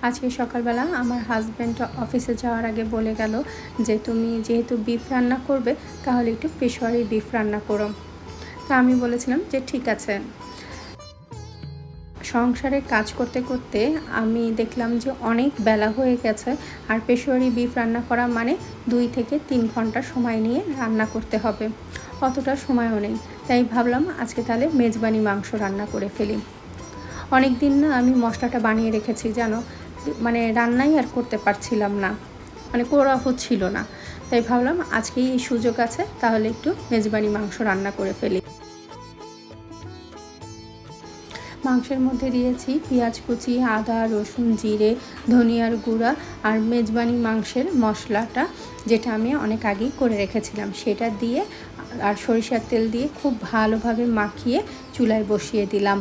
আজকে সকালবেলা আমার হাজব্যান্ড অফিসে যাওয়ার আগে বলে গেল যে তুমি যেহেতু বিফ রান্না করবে তাহলে একটু পেশোয়ারি বিফ রান্না করো। তা আমি বলেছিলাম যে ঠিক আছে। সংসারে কাজ করতে করতে আমি দেখলাম যে অনেক বেলা হয়ে গেছে, আর পেশোয়ারি বিফ রান্না করা মানে 2 থেকে 3 ঘন্টা সময় নিয়ে রান্না করতে হবে, অতটা সময়ও নেই। তাই ভাবলাম আজকে তাহলে মেজবানি মাংস রান্না করে ফেলি। অনেক দিন না আমি মশলাটা বানিয়ে রেখেছি জানো, মানে রান্নাই আর করতে পারছিলাম না, মানে করা হচ্ছিল না। তাই ভাবলাম আজকেই এই সুযোগ আছে, তাহলে একটু মেজবানি মাংস রান্না করে ফেলি। মাংসের মধ্যে দিয়েছি পেঁয়াজ কুচি, আদা, রসুন, জিরে, ধনিয়ার গুঁড়া আর মেজবানি মাংসের মশলাটা যেটা আমি অনেক আগেই করে রেখেছিলাম সেটা দিয়ে আর সরিষার তেল দিয়ে খুব ভালোভাবে মাখিয়ে চুলায় বসিয়ে দিলাম।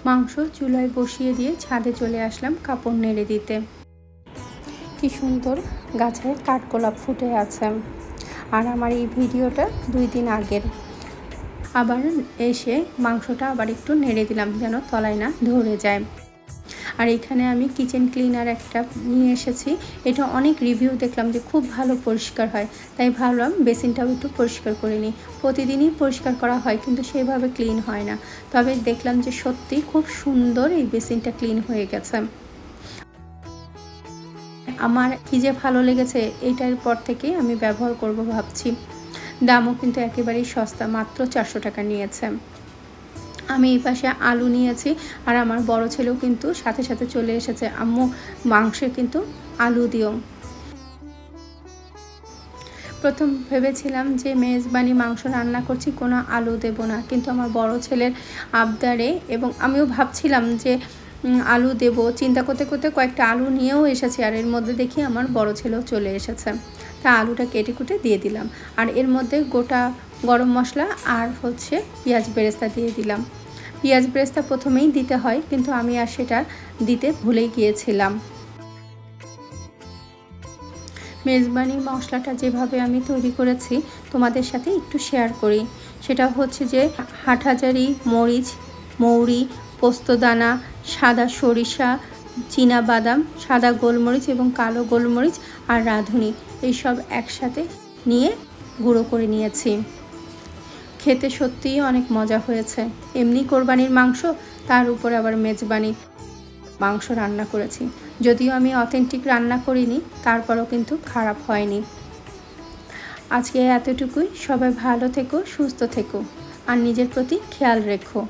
মাংস চুলায় বসিয়ে দিয়ে ছাদে চলে আসলাম কাপড় নেড়ে দিতে। কি সুন্দর গাছে কাঠগোলাপ ফুটে আছে। আর আমার এই ভিডিওটা 2 দিন আগের। আবার এসে মাংসটা আবার একটু নেড়ে দিলাম যেন তলায় না ধরে যায়। আর এখানে আমি কিচেন ক্লিনার একটা নিয়ে এসেছি। এটা অনেক রিভিউ দেখলাম যে খুব ভালো পরিষ্কার হয়, তাই ভাবলাম বেসিনটাও একটু পরিষ্কার করে নিই। প্রতিদিনই পরিষ্কার করা হয় কিন্তু সেভাবে ক্লিন হয় না, তবে দেখলাম যে সত্যি খুব সুন্দর এই বেসিনটা ক্লিন হয়ে গেছে। আমার কি যে ভালো লেগেছে, এইটার পর থেকে আমি ব্যবহার করব ভাবছি। দামও কিন্তু একেবারেই সস্তা, মাত্র 400 টাকা নিয়েছে। আমি এই পাশে আলু নিয়েছি, আর আমার বড় ছেলেও কিন্তু সাথে সাথে চলে এসেছে, আম্মু মাংসে কিন্তু আলু দিও। প্রথম ভেবেছিলাম যে মেজবানি মাংস রান্না করছি কোনো আলু দেব না, কিন্তু আমার বড় ছেলের আবদারে এবং আমিও ভাবছিলাম যে আলু দেব, চিন্তা করতে করতে কয়েকটা আলু নিয়েও এসেছি। আর এর মধ্যে দেখি আমার বড় ছেলেও চলে এসেছে, তা আলুটা কেটে কুটে দিয়ে দিলাম। আর এর মধ্যে গোটা গরম মশলা আর পেঁয়াজ বেরেস্তা দিয়ে দিলাম। পেঁয়াজ বেরেস্তা প্রথমেই দিতে হয়, কিন্তু আমি আর সেটা দিতে ভুলে গিয়েছিলাম। মেজবানি মশলাটা যেভাবে আমি তৈরি করেছি তোমাদের সাথে একটু শেয়ার করি। সেটা হচ্ছে যে হাটহাজারি মরিচ, মৌরি, পোস্তদানা, সাদা সরিষা, চীনা বাদাম, সাদা গোলমরিচ এবং কালো গোলমরিচ আর রাঁধুনি, এইসব একসাথে নিয়ে গুঁড়ো করে নিয়েছি। খেতে সত্যিই অনেক মজা হয়েছে। এমনি কোরবানির মাংস, তার উপরে আবার মেজবানি মাংস রান্না করেছি। যদিও আমি অথেন্টিক রান্না করিনি, তারপরও কিন্তু খারাপ হয়নি। আজকে এতটুকুই। সবাই ভালো থেকো, সুস্থ থেকো আর নিজের প্রতি খেয়াল রেখো।